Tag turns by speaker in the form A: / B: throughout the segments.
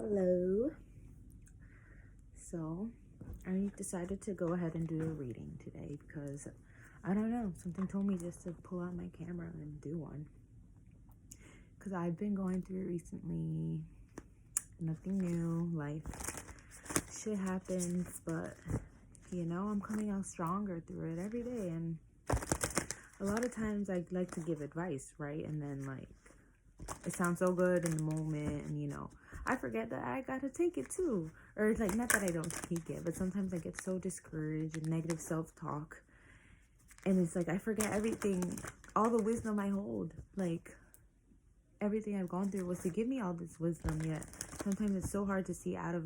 A: Hello. So I decided to go ahead and do a reading today because I don't know, something told me just to pull out my camera and do one, because I've been going through recently. Nothing new, life shit happens, but I'm coming out stronger through it every day. And a lot of times I like to give advice, right? And then it sounds so good in the moment, and I forget that I gotta take it too. Or it's not that I don't take it, but sometimes I get so discouraged and negative self-talk, and it's I forget everything, all the wisdom I hold. Everything I've gone through was to give me all this wisdom, yet sometimes it's so hard to see out of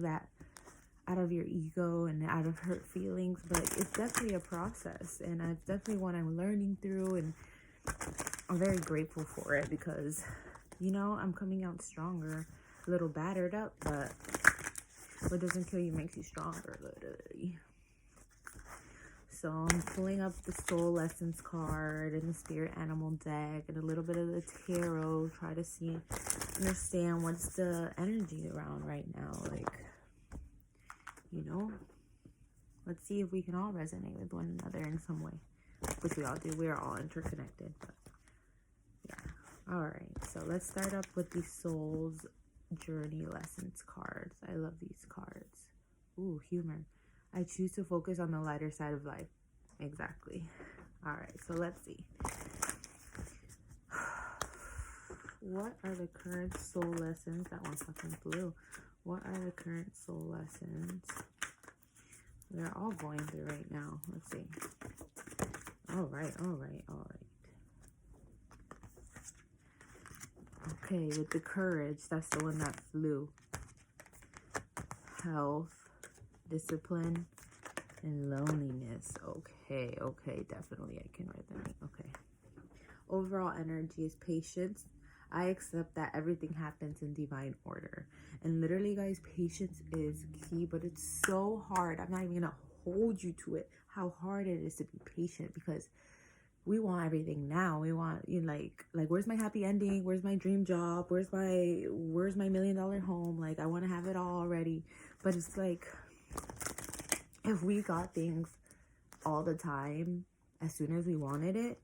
A: your ego and out of hurt feelings. But it's definitely a process, and it's definitely what I'm learning through, and I'm very grateful for it because I'm coming out stronger, a little battered up, but what doesn't kill you makes you stronger, literally. So I'm pulling up the Soul Lessons card and the Spirit Animal deck and a little bit of the Tarot, try to understand what's the energy around right now. Let's see if we can all resonate with one another in some way, which we all do. We are all interconnected, but yeah. All right, so let's start up with the Soul's Journey Lessons cards. I love these cards. Ooh, humor. I choose to focus on the lighter side of life. Exactly. All right, so let's see. What are the current soul lessons? That one fucking flew. What are the current soul lessons we're all going through right now? Let's see. All right. Okay, with the courage, that's the one that flew. Health, discipline, and loneliness. Okay, definitely I can resonate. Okay. Overall energy is patience. I accept that everything happens in divine order. And literally, guys, patience is key, but it's so hard. I'm not even gonna hold you to it, how hard it is to be patient, because we want everything now. We want, where's my happy ending? Where's my dream job? Where's my $1 million home? I want to have it all already. But it's if we got things all the time, as soon as we wanted it,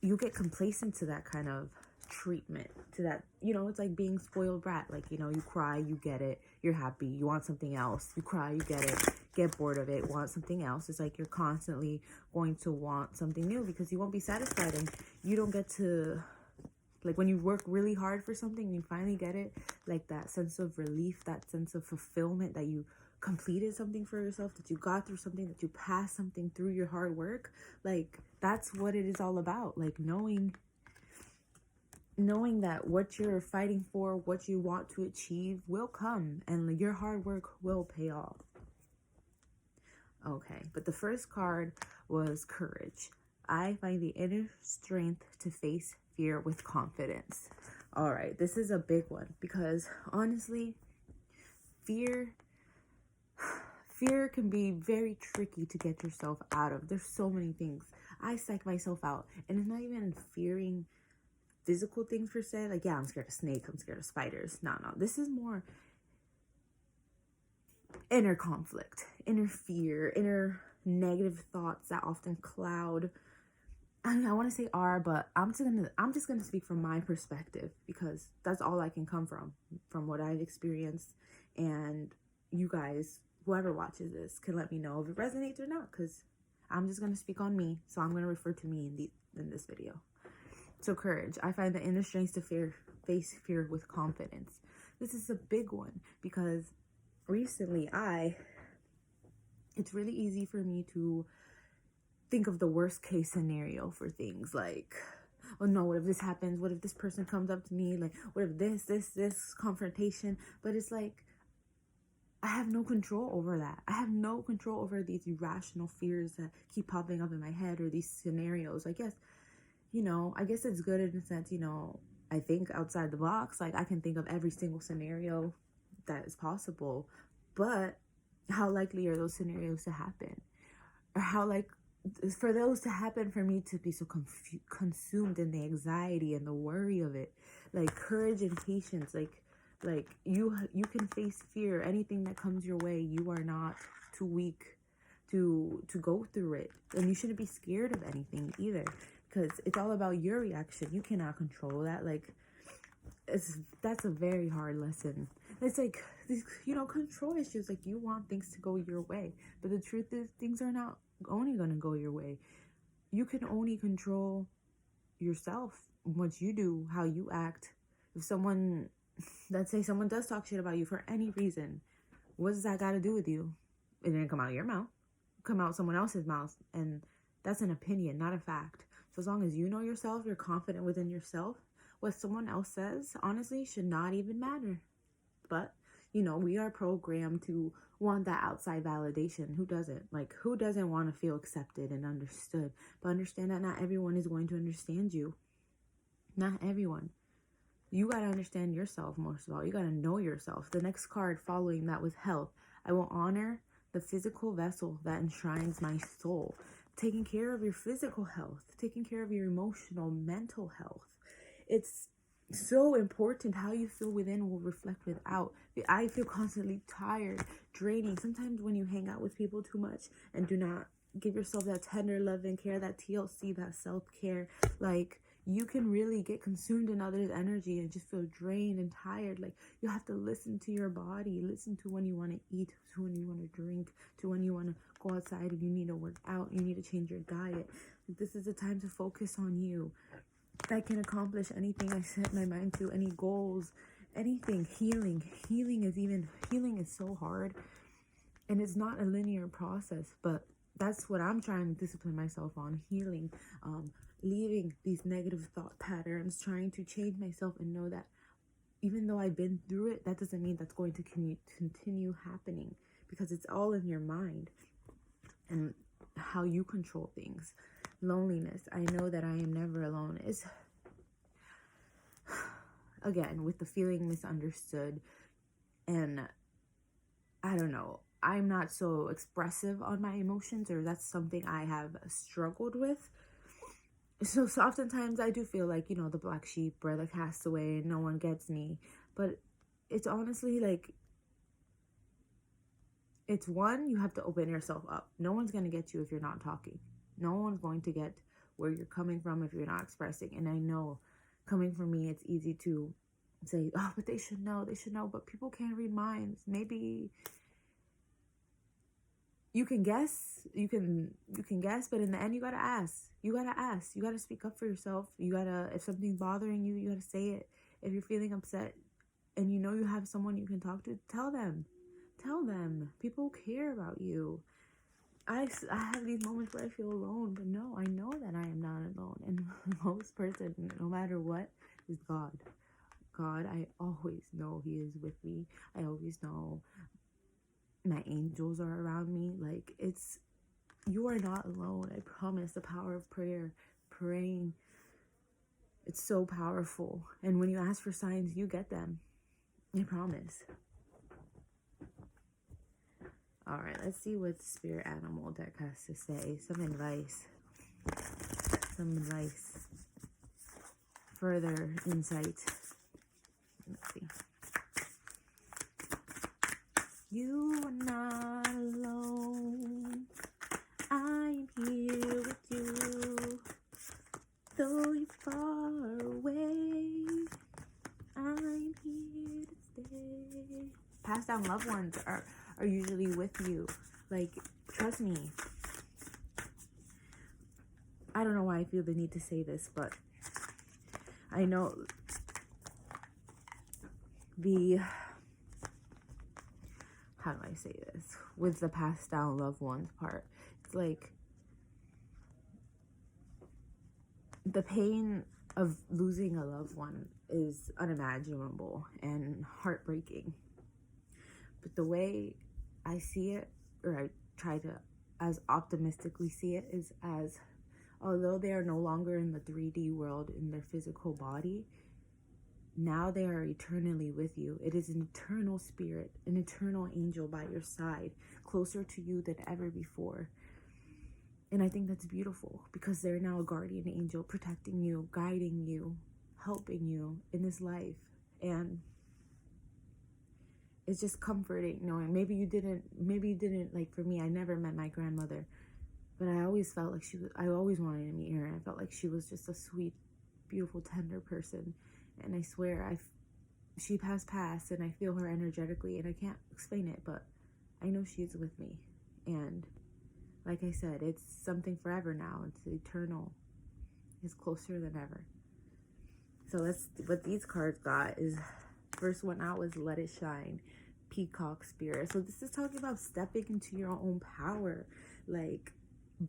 A: you get complacent to that kind of treatment, to that, it's like being spoiled brat. You cry, you get it, you're happy, you want something else, you cry, you get it, get bored of it, want something else. It's you're constantly going to want something new because you won't be satisfied, and you don't get to, when you work really hard for something and you finally get it, that sense of relief, that sense of fulfillment that you completed something for yourself, that you got through something, that you passed something through your hard work. That's what it is all about. Knowing that what you're fighting for, what you want to achieve will come, and your hard work will pay off. Okay, but the first card was courage. I find the inner strength to face fear with confidence. All right, this is a big one because honestly, fear can be very tricky to get yourself out of. There's so many things. I psych myself out, and it's not even fearing physical things per se. I'm scared of snakes, I'm scared of spiders. No, this is more inner conflict, inner fear, inner negative thoughts that often cloud. I want to say but I'm just gonna speak from my perspective, because that's all I can come from what I've experienced. And you guys, whoever watches this, can let me know if it resonates or not, because I'm just gonna speak on me. So I'm gonna refer to me in this video. So courage. I find the inner strength to face fear with confidence. This is a big one because recently it's really easy for me to think of the worst case scenario for things, oh no, what if this happens? What if this person comes up to me? What if this confrontation? But it's I have no control over that. I have no control over these irrational fears that keep popping up in my head, or these scenarios. I guess it's good in a sense, I think outside the box. I can think of every single scenario that is possible, but how likely are those scenarios to happen? Or how for those to happen for me to be so consumed in the anxiety and the worry of it? Courage and patience, Like, you can face fear. Anything that comes your way, you are not too weak to go through it. And you shouldn't be scared of anything either, because it's all about your reaction. You cannot control that. Like, that's a very hard lesson. It's like, control issues. Like, you want things to go your way, but the truth is, things are not only going to go your way. You can only control yourself, what you do, how you act. If someone, let's say someone does talk shit about you for any reason, what does that got to do with you? It didn't come out of your mouth, come out someone else's mouth, and that's an opinion, not a fact. So as long as you know yourself, you're confident within yourself, what someone else says, honestly, should not even matter. But, we are programmed to want that outside validation. Who doesn't? Like, who doesn't want to feel accepted and understood? But understand that not everyone is going to understand you. Not everyone. You got to understand yourself, most of all. You got to know yourself. The next card following that was health. I will honor the physical vessel that enshrines my soul. Taking care of your physical health. Taking care of your emotional, mental health. It's so important. How you feel within will reflect without. I feel constantly tired, draining. Sometimes when you hang out with people too much and do not give yourself that tender love and care, that TLC, that self-care, like, you can really get consumed in others' energy and just feel drained and tired. Like, you have to listen to your body. Listen to when you want to eat, to when you want to drink, to when you want to go outside and you need to work out. You need to change your diet. This is the time to focus on you. I can accomplish anything I set my mind to, any goals, anything. Healing is so hard, and it's not a linear process, but that's what I'm trying to discipline myself on. Healing, leaving these negative thought patterns, trying to change myself and know that even though I've been through it, that doesn't mean that's going to continue happening, because it's all in your mind and how you control things. Loneliness. I know that I am never alone. Is, again, with the feeling misunderstood, and I don't know, I'm not so expressive on my emotions, or that's something I have struggled with. So oftentimes I do feel like, the black sheep or the castaway and no one gets me. But it's honestly like, it's one, you have to open yourself up. No one's going to get you if you're not talking. No one's going to get where you're coming from if you're not expressing. And I know, coming from me, it's easy to say, oh, but they should know. But people can't read minds. Maybe you can guess, but in the end, you gotta ask. You gotta speak up for yourself. If something's bothering you, you gotta say it. If you're feeling upset and you have someone you can talk to, tell them. People care about you. I have these moments where I feel alone, but no, I know that I am not alone. And the most person, no matter what, is God. I always know He is with me. I always know my angels are around me. Like, you are not alone. I promise. The power of praying, it's so powerful. And when you ask for signs, you get them. I promise. All right, let's see what the spirit animal deck has to say. Some advice. Further insight. Let's see. You are not alone. I'm here with you. Though you're far away, I'm here to stay. Passed down loved ones are usually with you. Like, trust me. I don't know why I feel the need to say this, but I know how do I say this? With the passed down loved ones part, it's like the pain of losing a loved one is unimaginable and heartbreaking. But the way I see it, or I try to as optimistically see it, is as although they are no longer in the 3D world in their physical body, now they are eternally with you. It is an eternal spirit, an eternal angel by your side, closer to you than ever before. And I think that's beautiful, because they're now a guardian angel protecting you, guiding you, helping you in this life. And it's just comforting knowing maybe you didn't, like for me, I never met my grandmother, but I always felt like I always wanted to meet her. And I felt like she was just a sweet, beautiful, tender person. And I swear, she has passed, and I feel her energetically, and I can't explain it, but I know she's with me. And like I said, it's something forever now. It's eternal. It's closer than ever. So what these cards got is, first one out was Let It Shine, Peacock Spirit. So this is talking about stepping into your own power, like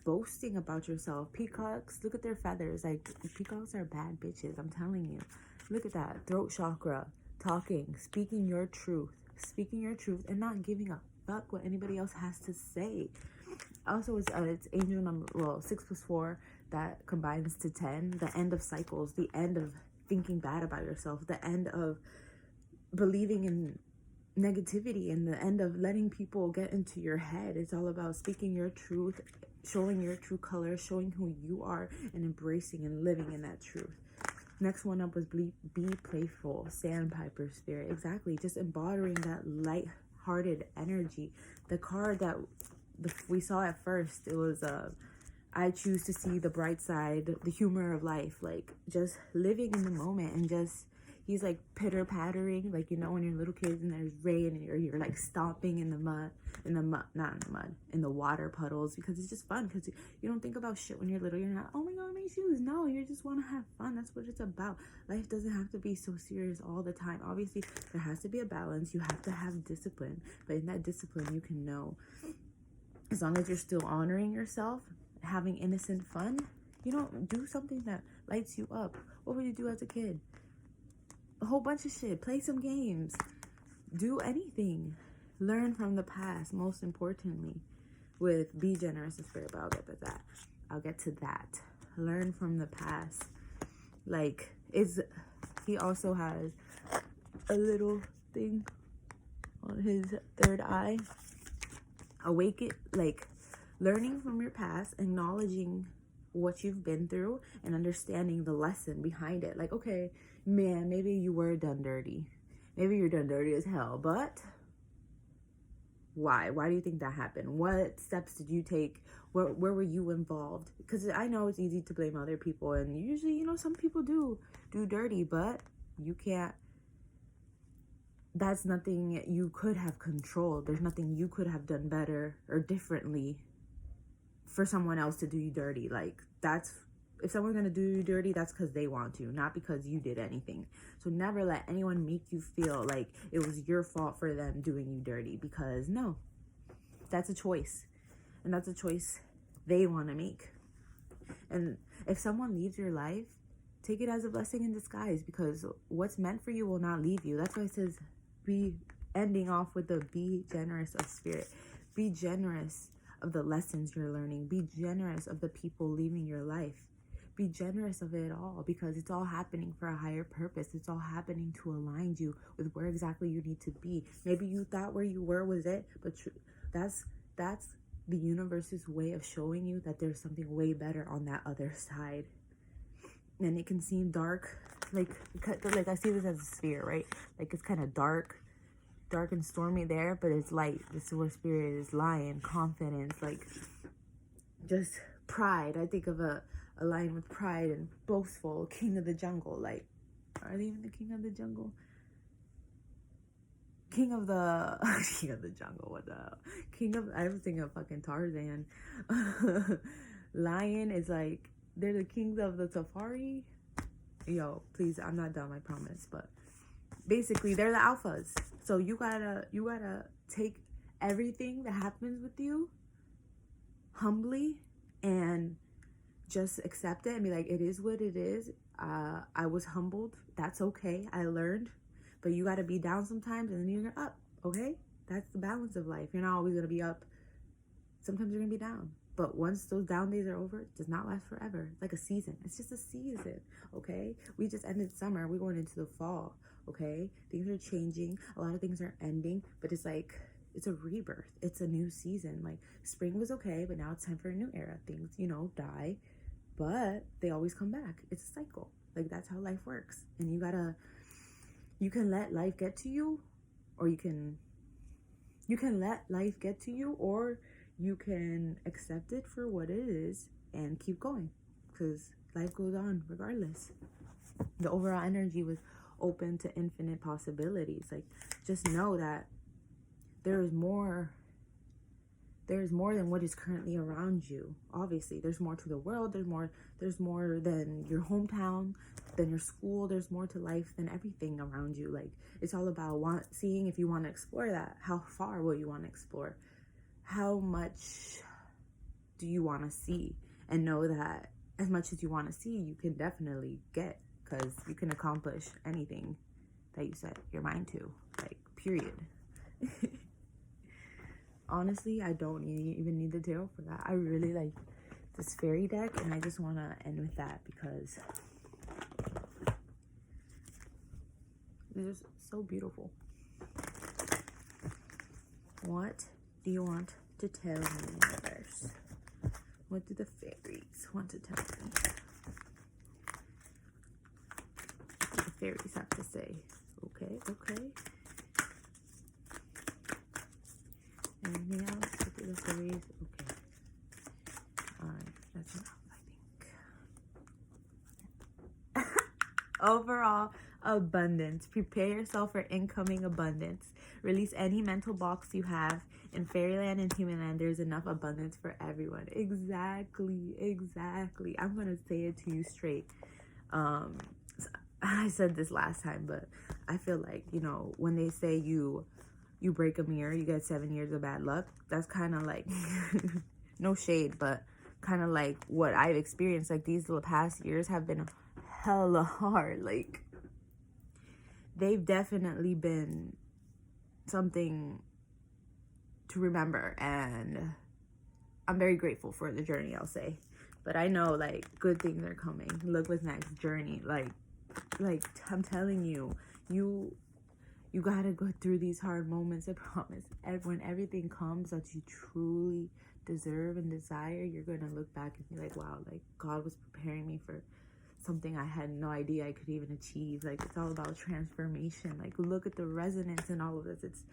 A: boasting about yourself. Peacocks, look at their feathers. Like, peacocks are bad bitches, I'm telling you. Look at that. Throat chakra, talking, speaking your truth, and not giving a fuck what anybody else has to say. Also, it's angel number 6+4 that combines to 10. The end of cycles, the end of thinking bad about yourself, the end of believing in negativity, and the end of letting people get into your head. It's all about speaking your truth, showing your true colors, showing who you are, and embracing and living in that truth. Next one up was be playful, Sandpiper Spirit. Exactly, just embodying that light-hearted energy. The card that we saw at first, it was I choose to see the bright side, the humor of life, like just living in the moment. And just, he's like pitter-pattering, like, you know, when you're little kids and there's rain, and you're like stomping in the water puddles, because it's just fun, because you don't think about shit when you're little. You're not, oh my god, my shoes. No, you just want to have fun. That's what it's about. Life doesn't have to be so serious all the time. Obviously, there has to be a balance. You have to have discipline, but in that discipline, you can know, as long as you're still honoring yourself, having innocent fun, you know, do something that lights you up. What would you do as a kid? A whole bunch of shit. Play some games. Do anything. Learn from the past, most importantly, with be generous in spirit, but I'll get to that. Learn from the past. Like, he also has a little thing on his third eye. Awaken, like, learning from your past, acknowledging what you've been through, and understanding the lesson behind it. Like, okay, man, maybe you were done dirty. Maybe you're done dirty as hell, but why? Why do you think that happened? What steps did you take? Where were you involved? Because I know it's easy to blame other people, and usually, you know, some people do dirty, but you can't. That's nothing you could have controlled. There's nothing you could have done better or differently for someone else to do you dirty. Like, that's, if someone's gonna do you dirty, that's because they want to, not because you did anything. So never let anyone make you feel like it was your fault for them doing you dirty, because no, that's a choice, and that's a choice they want to make. And if someone leaves your life, take it as a blessing in disguise, because what's meant for you will not leave you. That's why it says, be ending off with the be generous of spirit. Be generous of the lessons you're learning. Be generous of the people leaving your life. Be generous of it all, because it's all happening for a higher purpose. It's all happening to align you with where exactly you need to be. Maybe you thought where you were was it, but that's the universe's way of showing you that there's something way better on that other side. And it can seem dark, like I see this as a sphere, right? Like, it's kind of dark and stormy there, but it's light. This is where spirit is lying. Confidence, like just pride. I think of a lion with pride and boastful, king of the jungle. Like, are they even the king of the jungle? King of the jungle. What the hell? I was thinking of fucking Tarzan. Lion is like, they're the kings of the safari. Yo, please, I'm not dumb, I promise. But basically, they're the alphas. So you gotta take everything that happens with you humbly and just accept it and be like, it is what it is. I was humbled. That's okay. I learned. But you gotta be down sometimes, and then you're up. Okay? That's the balance of life. You're not always gonna be up. Sometimes you're gonna be down. But once those down days are over, it does not last forever. It's like a season. It's just a season, okay? We just ended summer. We're going into the fall, okay? Things are changing. A lot of things are ending. But it's like, it's a rebirth. It's a new season. Like, spring was okay, but now it's time for a new era. Things, you know, die. But they always come back. It's a cycle. Like, that's how life works. And you can let life get to you, or you can You can let life get to you, or you can accept it for what it is and keep going, because life goes on regardless. The overall energy was open to infinite possibilities. Like, just know that there's more than what is currently around you. Obviously, there's more to the world. There's more than your hometown, than your school. There's more to life than everything around you. Like, it's all about seeing if you want to explore that. How far will you want to explore? How much do you want to see? And know that as much as you want to see, you can definitely get, because you can accomplish anything that you set your mind to. Like, period. Honestly, I don't even need the tarot for that. I really like this fairy deck, and I just want to end with that because it's just so beautiful. What do you want to tell me, universe? What do the fairies want to tell me? What do the fairies have to say? Okay. Anything else? What do the fairies? Okay. Alright, that's enough, I think. Overall abundance. Prepare yourself for incoming abundance. Release any mental blocks you have. In fairyland and human land, there's enough abundance for everyone. Exactly. I'm gonna say it to you straight. I said this last time, but I feel like, when they say you break a mirror, you get 7 years of bad luck. That's kind of like, no shade, but kind of like what I've experienced. Like, these past years have been hella hard. Like, they've definitely been something to remember, and I'm very grateful for the journey, I'll say. But I know, like, good things are coming. Look what's next. Journey. Like I'm telling you, you gotta go through these hard moments. I promise. And when everything comes that you truly deserve and desire, you're gonna look back and be like, wow, like, God was preparing me for something I had no idea I could even achieve. Like, it's all about transformation. Like, look at the resonance in all of this. It's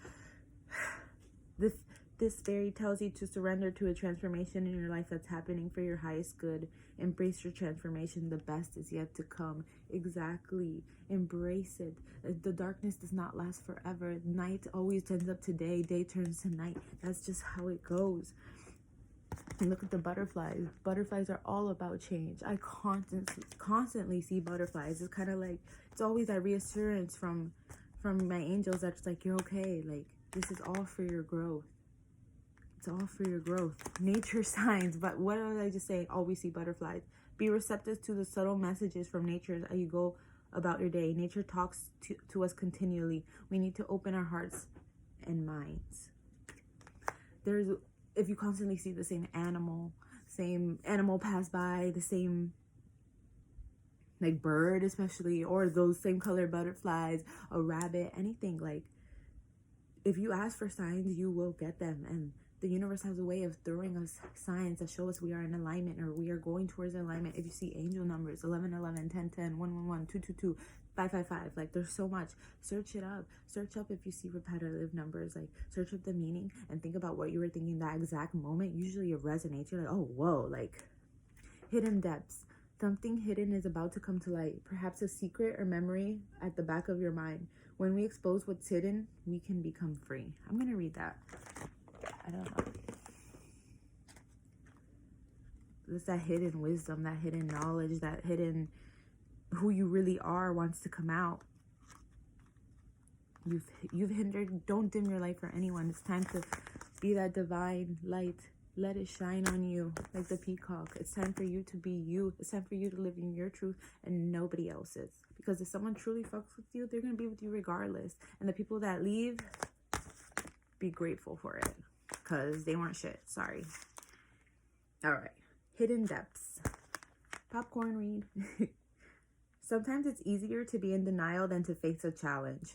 A: this fairy tells you to surrender to a transformation in your life that's happening for your highest good. Embrace your transformation. The best is yet to come. Exactly. Embrace it. The darkness does not last forever. Night always turns up to day. Day turns to night. That's just how it goes. And look at the butterflies. Butterflies are all about change. I constantly see butterflies. It's kind of like, it's always that reassurance from my angels that's like, you're okay. Like, this is all for your growth. It's all for your growth. Nature signs. But what did I just say? Always see butterflies. Be receptive to the subtle messages from nature as you go about your day. Nature talks to us continually. We need to open our hearts and minds. If you constantly see the same animal pass by, the same like bird especially, or those same color butterflies, a rabbit, anything, like, if you ask for signs, you will get them. And the universe has a way of throwing us signs that show us we are in alignment, or we are going towards alignment. If you see angel numbers, 1111, 1010, 111, 222, 555, like, there's so much. Search it up. Search up if you see repetitive numbers. Like, search up the meaning and think about what you were thinking that exact moment. Usually it resonates. You're like, oh, whoa. Like, hidden depths. Something hidden is about to come to light. Perhaps a secret or memory at the back of your mind. When we expose what's hidden, we can become free. I'm going to read that. I don't know. It's that hidden wisdom, that hidden knowledge, that hidden who you really are wants to come out. You've hindered. Don't dim your light for anyone. It's time to be that divine light. Let it shine on you like the peacock. It's time for you to be you. It's time for you to live in your truth and nobody else's. Because if someone truly fucks with you, they're going to be with you regardless. And the people that leave, be grateful for it. Because they weren't shit. Sorry. Alright. Hidden depths. Popcorn read. Sometimes it's easier to be in denial than to face a challenge.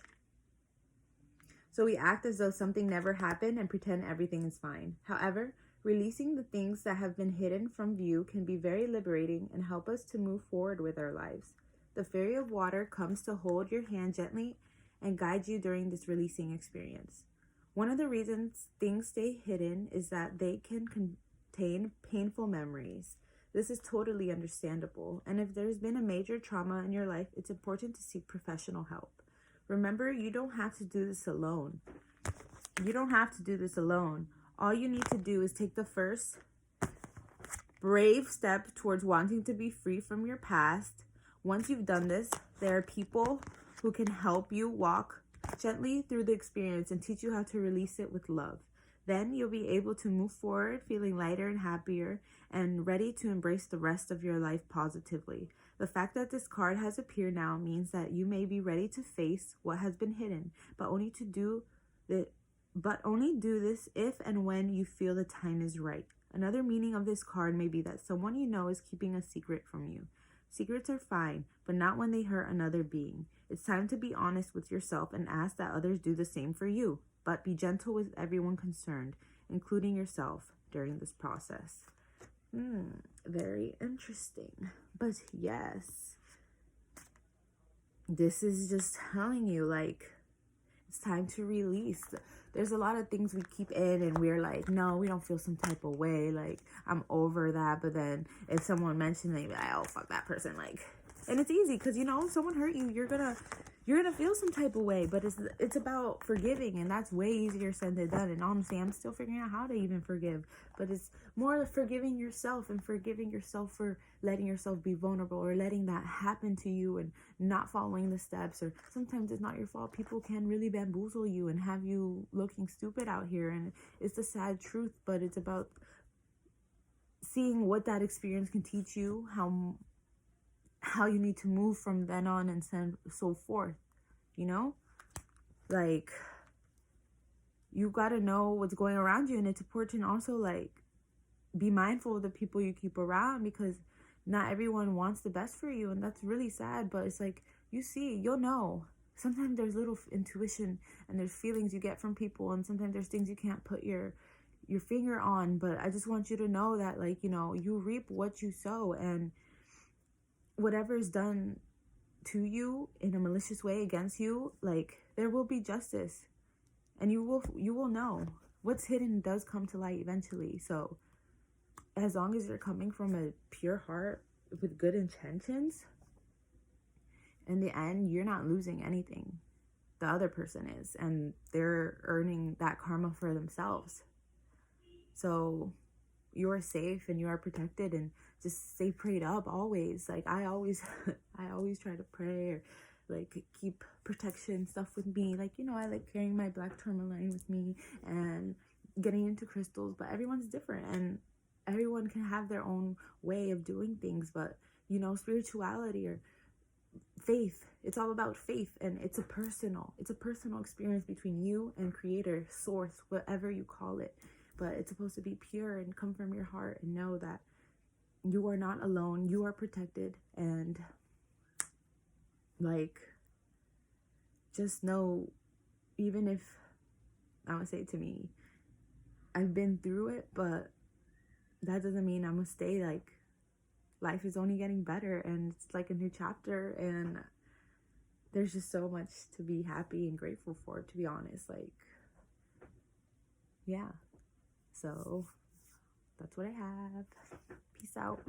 A: So we act as though something never happened and pretend everything is fine. However, releasing the things that have been hidden from view can be very liberating and help us to move forward with our lives. The fairy of water comes to hold your hand gently and guide you during this releasing experience. One of the reasons things stay hidden is that they can contain painful memories. This is totally understandable, and if there's been a major trauma in your life, it's important to seek professional help. Remember, you don't have to do this alone. You don't have to do this alone. All you need to do is take the first brave step towards wanting to be free from your past. Once you've done this, there are people who can help you walk gently through the experience and teach you how to release it with love. Then you'll be able to move forward feeling lighter and happier and ready to embrace the rest of your life positively. The fact that this card has appeared now means that you may be ready to face what has been hidden, but only do this if and when you feel the time is right. Another meaning of this card may be that someone you know is keeping a secret from you. Secrets are fine, but not when they hurt another being. It's time to be honest with yourself and ask that others do the same for you. But be gentle with everyone concerned, including yourself, during this process. Very interesting. But yes, this is just telling you, like, it's time to release. There's a lot of things we keep in and we're like, no, we don't feel some type of way. Like, I'm over that. But then if someone mentioned it, you're like, oh, fuck that person. Like, and it's easy because, you know, if someone hurt you, you're gonna feel some type of way. But it's about forgiving, and that's way easier said than done. And honestly, I'm still figuring out how to even forgive. But it's more forgiving yourself and forgiving yourself for letting yourself be vulnerable or letting that happen to you and not following the steps. Or sometimes it's not your fault. People can really bamboozle you and have you looking stupid out here. And it's the sad truth, but it's about seeing what that experience can teach you, how you need to move from then on and so forth, you know? Like, you gotta know what's going around you, and it's important also, like, be mindful of the people you keep around, because not everyone wants the best for you, and that's really sad. But it's like, you'll know. Sometimes there's little intuition and there's feelings you get from people, and sometimes there's things you can't put your finger on. But I just want you to know that, like, you know, you reap what you sow, and whatever is done to you in a malicious way against you, like, there will be justice, and you will know. What's hidden does come to light eventually. So as long as you're coming from a pure heart with good intentions, in the end, you're not losing anything. The other person is, and they're earning that karma for themselves. So you are safe and you are protected, and just stay prayed up always. Like, I always try to pray, or like keep protection stuff with me. Like, you know, I like carrying my black tourmaline with me and getting into crystals, but everyone's different and everyone can have their own way of doing things. But, you know, spirituality or faith, it's all about faith, and it's a personal experience between you and creator, source, whatever you call it. But it's supposed to be pure and come from your heart, and know that you are not alone. You are protected. And, like, just know, even if, I would say to me, I've been through it, but that doesn't mean I'm gonna stay. Like, life is only getting better, and it's like a new chapter, and there's just so much to be happy and grateful for, to be honest. Like, yeah. So that's what I have. Peace out.